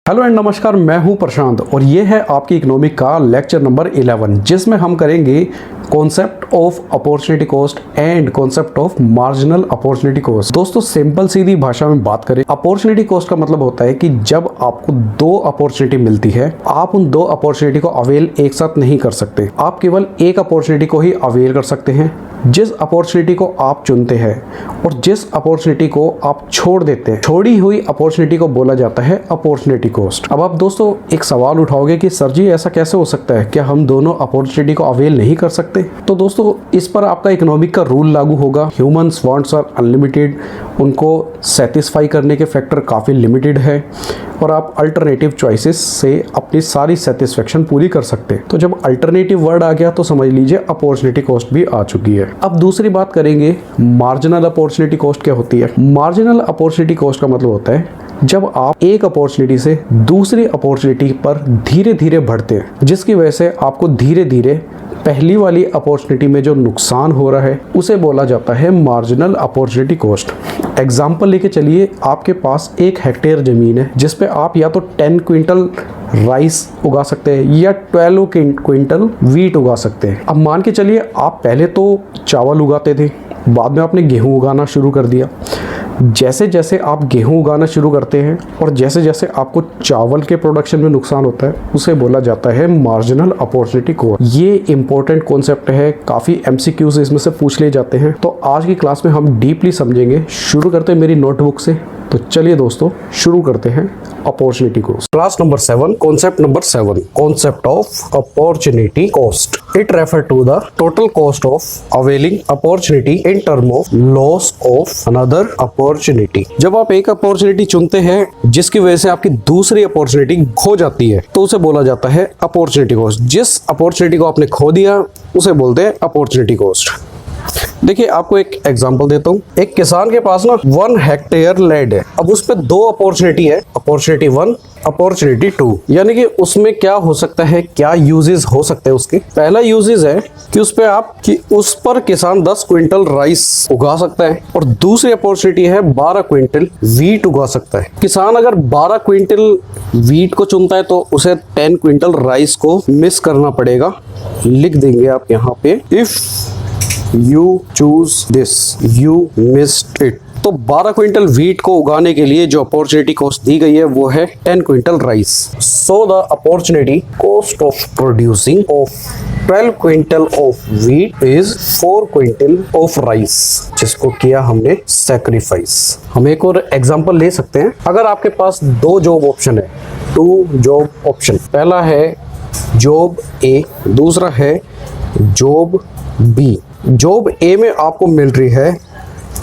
Hello and नमस्कार, मैं हूं प्रशांत और ये है आपकी इकोनॉमिक का लेक्चर नंबर 11 जिसमें हम करेंगे concept of opportunity cost and concept of marginal opportunity cost. दोस्तों सिंपल सीधी भाषा में बात करें, अपॉर्चुनिटी कॉस्ट का मतलब होता है कि जब आपको दो अपॉर्चुनिटी मिलती है, आप उन दो अपॉर्चुनिटी को अवेल एक साथ नहीं कर सकते। आप केवल एक अपॉर्चुनिटी को ही अवेल कर सकते हैं। जिस अपॉर्चुनिटी को आप चुनते हैं और जिस अपॉर्चुनिटी को आप छोड़ देते हैं, छोड़ी हुई अपॉर्चुनिटी को बोला जाता है अपॉर्चुनिटी कॉस्ट। अब आप दोस्तों एक सवाल उठाओगे कि सर जी ऐसा कैसे हो सकता है, क्या हम दोनों अपॉर्चुनिटी को अवेल नहीं कर सकते? तो दोस्तों इस पर आपका इकोनॉमिक का रूल लागू होगा। ह्यूमंस वांट्स आर अनलिमिटेड, उनको सेटिस्फाई करने के फैक्टर काफ़ी लिमिटेड है और आप अल्टरनेटिव चॉइसेस से अपनी सारी सेटिस्फेक्शन पूरी कर सकते हैं। तो जब अल्टरनेटिव वर्ड आ गया तो समझ लीजिए अपॉर्चुनिटी कॉस्ट भी आ चुकी है। अब दूसरी बात करेंगे, मार्जिनल अपॉर्चुनिटी कॉस्ट क्या होती है। मार्जिनल अपॉर्चुनिटी कॉस्ट का मतलब होता है जब आप एक अपॉर्चुनिटी से दूसरी अपॉर्चुनिटी पर धीरे धीरे बढ़ते हैं, जिसकी वजह से आपको धीरे धीरे पहली वाली अपॉर्चुनिटी में जो नुकसान हो रहा है उसे बोला जाता है मार्जिनल अपॉर्चुनिटी कॉस्ट। एग्जाम्पल लेके चलिए, आपके पास 1 हेक्टेयर ज़मीन है जिस पे आप या तो 10 क्विंटल राइस उगा सकते हैं या 12 क्विंटल वीट उगा सकते हैं। अब मान के चलिए आप पहले तो चावल उगाते थे, बाद में आपने गेहूँ उगाना शुरू कर दिया। जैसे जैसे आप गेहूं उगाना शुरू करते हैं और जैसे जैसे आपको चावल के प्रोडक्शन में नुकसान होता है उसे बोला जाता है मार्जिनल अपॉर्चुनिटी कॉस्ट। ये इंपॉर्टेंट कॉन्सेप्ट है, काफ़ी एमसीक्यूज इसमें से पूछ लिए जाते हैं। तो आज की क्लास में हम डीपली समझेंगे। शुरू करते हैं मेरी नोटबुक से। तो चलिए दोस्तों शुरू करते हैं opportunity cost. Class number 7, concept number 7, concept of opportunity cost. It refer to the total cost of availing opportunity in term of loss of another opportunity. जब आप एक अपॉर्चुनिटी चुनते हैं जिसकी वजह से आपकी दूसरी अपॉर्चुनिटी खो जाती है तो उसे बोला जाता है अपॉर्चुनिटी कॉस्ट। जिस अपॉर्चुनिटी को आपने खो दिया उसे बोलते हैं अपॉर्चुनिटी कॉस्ट। देखिए आपको एक एग्जांपल देता हूँ। एक किसान के पास ना 1 हेक्टेयर लैंड है। अब उस पे 2 अपॉर्चुनिटी है, अपॉर्चुनिटी 1, अपॉर्चुनिटी 2। यानी कि उसमें क्या हो सकता है, क्या यूजेस हो सकते हैं उसके। पहला यूजेस है कि उस पर किसान 10 क्विंटल राइस उगा सकता है और दूसरी अपॉर्चुनिटी है 12 क्विंटल वीट उगा सकता है। किसान अगर 12 क्विंटल वीट को चुनता है तो उसे 10 क्विंटल राइस को मिस करना पड़ेगा। लिख देंगे आप यहाँ पे, if You choose this, you missed it। तो 12 क्विंटल वीट को उगाने के लिए जो अपॉर्चुनिटी कॉस्ट दी गई है वो है 10 quintal rice. So the opportunity cost of producing of 12 quintal of wheat is 4 quintal of rice, जिसको किया हमने सैक्रिफाइस। हम एक और एग्जांपल ले सकते हैं। अगर आपके पास 2 जॉब ऑप्शन है, 2 जॉब ऑप्शन, पहला है जॉब ए, दूसरा है जॉब बी। जॉब ए में आपको मिल रही है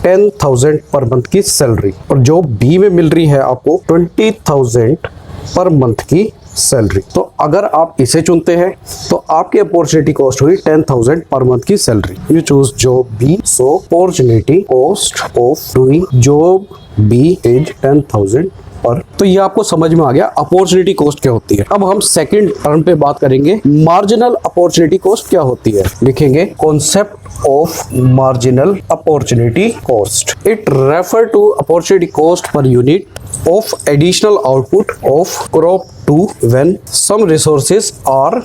10,000 पर मंथ की सैलरी और जॉब बी में मिल रही है आपको 20,000 पर मंथ की सैलरी। तो अगर आप इसे चुनते हैं तो आपकी अपॉर्चुनिटी कॉस्ट हुई 10,000 पर मंथ की salary. You choose job B, so opportunity cost of doing job B is 10,000 per. तो ये आपको समझ में आ गया अपॉर्चुनिटी कॉस्ट क्या होती है। अब हम सेकंड टर्म पे बात करेंगे, मार्जिनल अपॉर्चुनिटी कॉस्ट क्या होती है। लिखेंगे concept of marginal opportunity cost. It refer to opportunity cost per unit of additional output of crop 2 when some resources are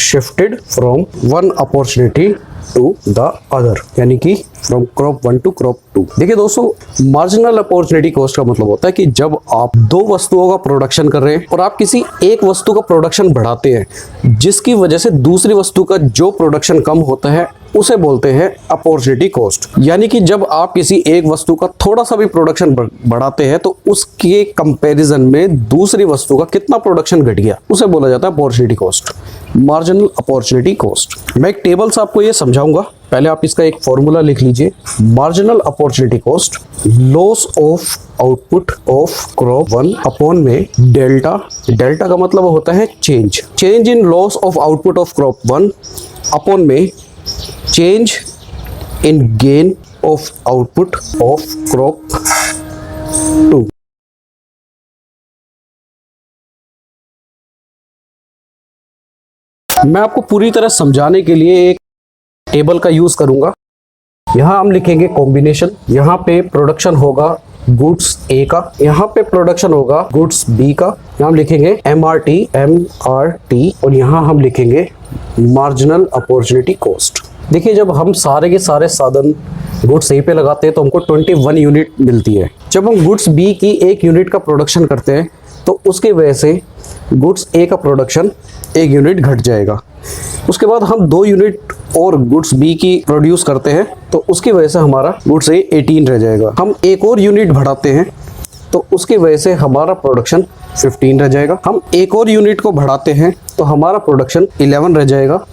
shifted from one opportunity to the other, यानी कि from crop 1 to crop 2। देखिए दोस्तों, marginal opportunity cost का मतलब होता है कि जब आप 2 वस्तुओं का प्रोडक्शन कर रहे हैं और आप किसी एक वस्तु का प्रोडक्शन बढ़ाते हैं जिसकी वजह से दूसरी वस्तु का जो प्रोडक्शन कम होता है उसे बोलते हैं अपॉर्चुनिटी कॉस्ट। यानी कि जब आप किसी एक वस्तु का थोड़ा सा भी प्रोडक्शन बढ़ाते हैं तो उसके कंपैरिजन में दूसरी वस्तु का कितना प्रोडक्शन घट गया उसे बोला जाता है opportunity cost, marginal opportunity cost. मैं एक टेबल से आपको ये समझाऊंगा, पहले आप इसका एक फॉर्मूला लिख लीजिए। Marginal opportunity cost, loss of output of crop 1 upon में डेल्टा। डेल्टा का मतलब होता है change in loss of output of crop 1 upon में change in gain of output of crop 2। मैं आपको पूरी तरह समझाने के लिए एक टेबल का यूज करूंगा। यहाँ हम लिखेंगे कॉम्बिनेशन, यहाँ पे प्रोडक्शन होगा गुड्स ए का, यहाँ पे प्रोडक्शन होगा गुड्स बी का, यहाँ हम लिखेंगे MRT और यहाँ हम लिखेंगे मार्जिनल अपॉर्चुनिटी कॉस्ट। देखिए जब हम सारे के सारे साधन गुड्स ए पे लगाते हैं तो हमको 21 यूनिट मिलती है। जब हम गुड्स बी की 1 यूनिट का प्रोडक्शन करते हैं तो उसकी वजह से गुड्स ए का प्रोडक्शन 1 यूनिट घट जाएगा। उसके बाद हम 2 यूनिट और गुड्स बी की प्रोड्यूस करते हैं तो उसकी वजह से हमारा गुड्स ए 18 रह जाएगा। हम एक और यूनिट बढ़ाते हैं तो उसकी वजह से हमारा प्रोडक्शन 15 रह जाएगा। हम एक और यूनिट को बढ़ाते हैं तो हमारा प्रोडक्शन 11 रह जाएगा।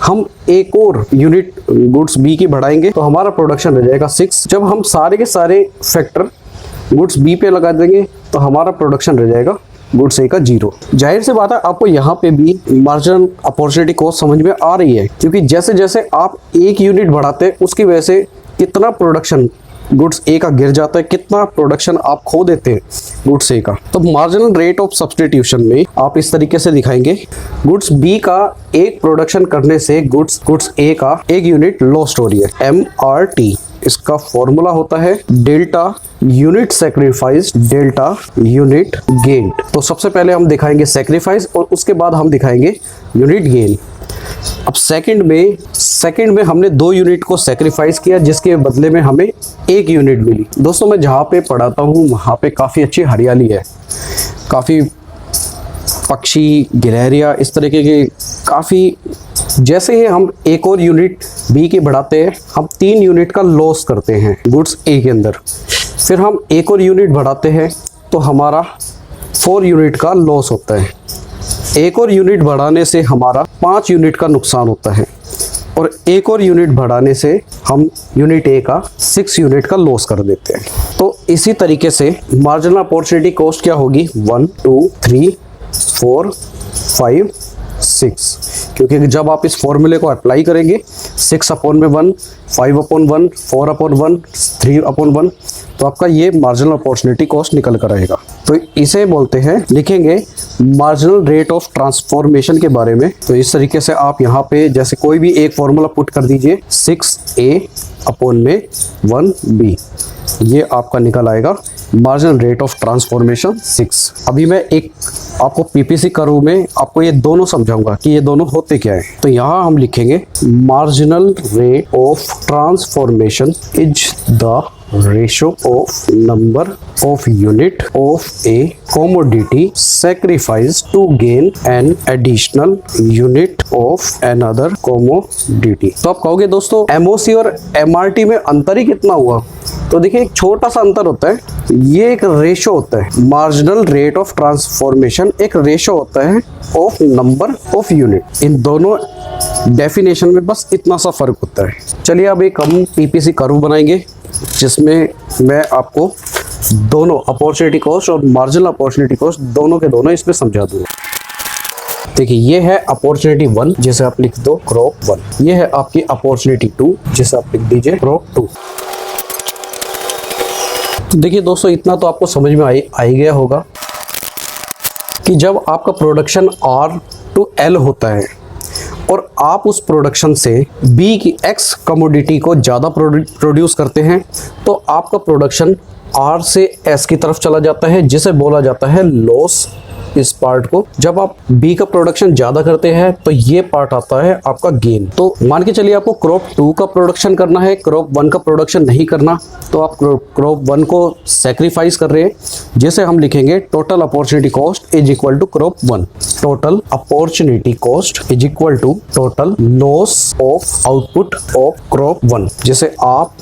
हम एक और यूनिट गुड्स बी की बढ़ाएंगे तो हमारा प्रोडक्शन रह जाएगा 6। जब हम सारे के सारे फैक्टर गुड्स बी पे लगा देंगे तो हमारा प्रोडक्शन रह जाएगा गुड्स ए का 0। जाहिर सी बात है आपको यहाँ पे भी मार्जिनल अपॉर्चुनिटी कॉस्ट समझ में आ रही है, क्योंकि जैसे जैसे आप 1 यूनिट बढ़ाते हैं उसकी वजह से कितना प्रोडक्शन गुड्स ए का गिर जाता है, कितना प्रोडक्शन आप खो देते हैं गुड्स ए का। तो मार्जिनल रेट ऑफ सब्स्टिट्यूशन में आप इस तरीके से दिखाएंगे, गुड्स बी का एक प्रोडक्शन करने से गुड्स ए का 1 यूनिट लॉस्ट हो रही है, MRT। इसका फॉर्मूला होता है delta unit sacrifice delta unit gain. तो सबसे पहले हम दिखाएंगे सेक्रीफाइस और उसके बाद हम दिखाएंगे यूनिट गेन। अब सेकंड में हमने 2 यूनिट को सेक्रीफाइस किया जिसके बदले में हमें 1 यूनिट मिली। दोस्तों मैं जहाँ पे पढ़ाता हूँ वहाँ पे काफ़ी अच्छी हरियाली है, काफ़ी पक्षी गिलहरियाँ इस तरीके के काफ़ी। जैसे ही हम एक और यूनिट बी की बढ़ाते हैं हम 3 यूनिट का लॉस करते हैं गुड्स ए के अंदर। फिर हम एक और यूनिट बढ़ाते हैं तो हमारा 4 यूनिट का लॉस होता है। एक और यूनिट बढ़ाने से हमारा 5 यूनिट का नुकसान होता है और एक और यूनिट बढ़ाने से हम यूनिट ए का 6 यूनिट का लॉस कर देते हैं। तो इसी तरीके से मार्जिनल अपॉर्चुनिटी कॉस्ट क्या होगी 1 2 3 4 5 6, क्योंकि जब आप इस फॉर्मूले को अप्लाई करेंगे 6/1 5/1 4/1 3/1 तो आपका ये मार्जिनल अपॉर्चुनिटी कॉस्ट निकल कर आएगा। तो इसे बोलते हैं, लिखेंगे मार्जिनल रेट ऑफ ट्रांसफॉर्मेशन के बारे में। तो इस तरीके से आप यहाँ पे जैसे कोई भी एक फॉर्मूला पुट कर दीजिए 6A/1B, ये आपका निकल आएगा मार्जिनल रेट ऑफ ट्रांसफॉर्मेशन 6। अभी मैं एक आपको पीपीसी कर्व में आपको ये दोनों समझाऊंगा कि ये दोनों होते क्या है। तो यहाँ हम लिखेंगे marginal rate of transformation is the ratio of number of unit of a commodity sacrificed to gain an additional unit of another commodity। तो आप कहोगे दोस्तों MOC और MRT में अंतर ही कितना हुआ? तो देखिए एक छोटा सा अंतर होता है, ये एक रेशो होता है। मार्जिनल रेट ऑफ ट्रांसफॉर्मेशन एक रेशो होता है ऑफ नंबर ऑफ यूनिट। इन दोनों डेफिनेशन में बस इतना सा फर्क होता है। चलिए अब एक हम पीपीसी कर्व बनाएंगे जिसमें मैं आपको दोनों अपॉर्चुनिटी कॉस्ट और मार्जिनल अपॉर्चुनिटी कॉस्ट दोनों के दोनों इसमें समझा दूंगा। देखिए ये है अपॉर्चुनिटी 1 जिसे आप लिख दो क्रॉप 1, ये है आपकी अपॉर्चुनिटी 2 जिसे आप लिख दीजिए क्रॉप 2। तो देखिए दोस्तों इतना तो आपको समझ में आ ही गया होगा कि जब आपका प्रोडक्शन R to L होता है और आप उस प्रोडक्शन से बी की एक्स कमोडिटी को ज़्यादा प्रोड्यूस करते हैं तो आपका प्रोडक्शन आर से एस की तरफ चला जाता है, जिसे बोला जाता है लॉस। इस पार्ट को जब आप बी का प्रोडक्शन ज़्यादा करते हैं तो ये पार्ट आता है आपका गेन। तो मान के चलिए आपको क्रॉप 2 का प्रोडक्शन करना है, क्रॉप 1 का प्रोडक्शन नहीं करना, तो आप क्रॉप 1 को सेक्रीफाइस कर रहे हैं, जिसे हम लिखेंगे total opportunity cost is equal to crop 1। Total opportunity cost is equal to total loss of output of crop 1, जिसे आप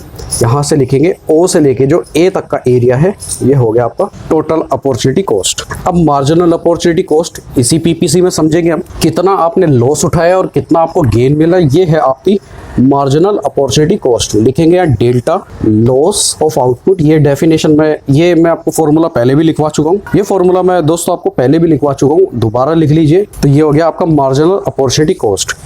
यहाँ से लिखेंगे ओ से लेके जो ए तक का एरिया है, ये हो गया आपका टोटल अपॉर्चुनिटी कॉस्ट। अब मार्जिनल अपॉर्चुनिटी कॉस्ट इसी पीपीसी में समझेंगे हम, कितना आपने लॉस उठाया और कितना आपको गेन मिला, ये है आपकी मार्जिनल अपॉर्चुनिटी कॉस्ट। लिखेंगे यहाँ डेल्टा लॉस ऑफ आउटपुट, ये डेफिनेशन में ये मैं आपको फॉर्मूला पहले भी लिखवा चुका हूँ, ये फॉर्मूला मैं दोस्तों आपको पहले भी लिखवा चुका हूँ, दोबारा लिख लीजिए। तो ये हो गया आपका मार्जिनल अपॉर्चुनिटी कॉस्ट,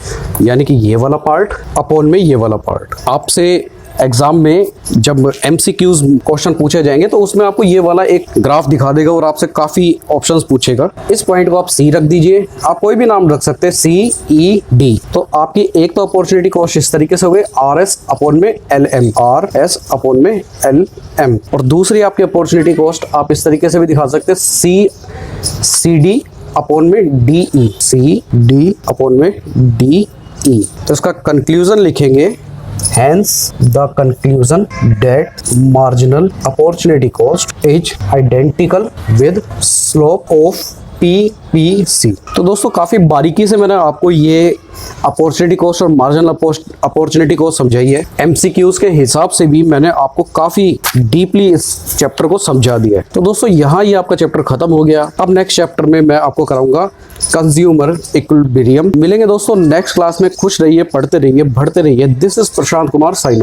यानी कि ये वाला पार्ट अपॉन में ये वाला पार्ट। आपसे एग्जाम में जब एमसीक्यूज क्वेश्चन पूछे जाएंगे तो उसमें आपको ये वाला एक ग्राफ दिखा देगा और आपसे काफी ऑप्शंस पूछेगा। इस पॉइंट को आप सी रख दीजिए, आप कोई भी नाम रख सकते हैं, CED। तो आपकी एक तो अपॉर्चुनिटी कॉस्ट इस तरीके से हो गई RS अपॉन में LM, RS अपॉन में LM। और दूसरी आपकी अपॉर्चुनिटी कॉस्ट आप इस तरीके से भी दिखा सकते हैं, CD अपॉन में DE, CD अपॉन में DE। तो इसका कंक्लूजन लिखेंगे, hence the conclusion that marginal opportunity cost is identical with slope of PPC। तो दोस्तों काफ़ी बारीकी से मैंने आपको ये अपॉर्चुनिटी कॉस्ट और मार्जिनल अपॉर्चुनिटी कॉस्ट समझाई है। एमसीक्यूज के हिसाब से भी मैंने आपको काफ़ी डीपली इस चैप्टर को समझा दिया है। तो दोस्तों यहाँ ये आपका चैप्टर खत्म हो गया। अब नेक्स्ट चैप्टर में मैं आपको कराऊंगा कंज्यूमर इक्विलिब्रियम। मिलेंगे दोस्तों नेक्स्ट क्लास में। खुश रहिए, पढ़ते रहिए, बढ़ते रहिए। This is Prashant Kumar, sign of.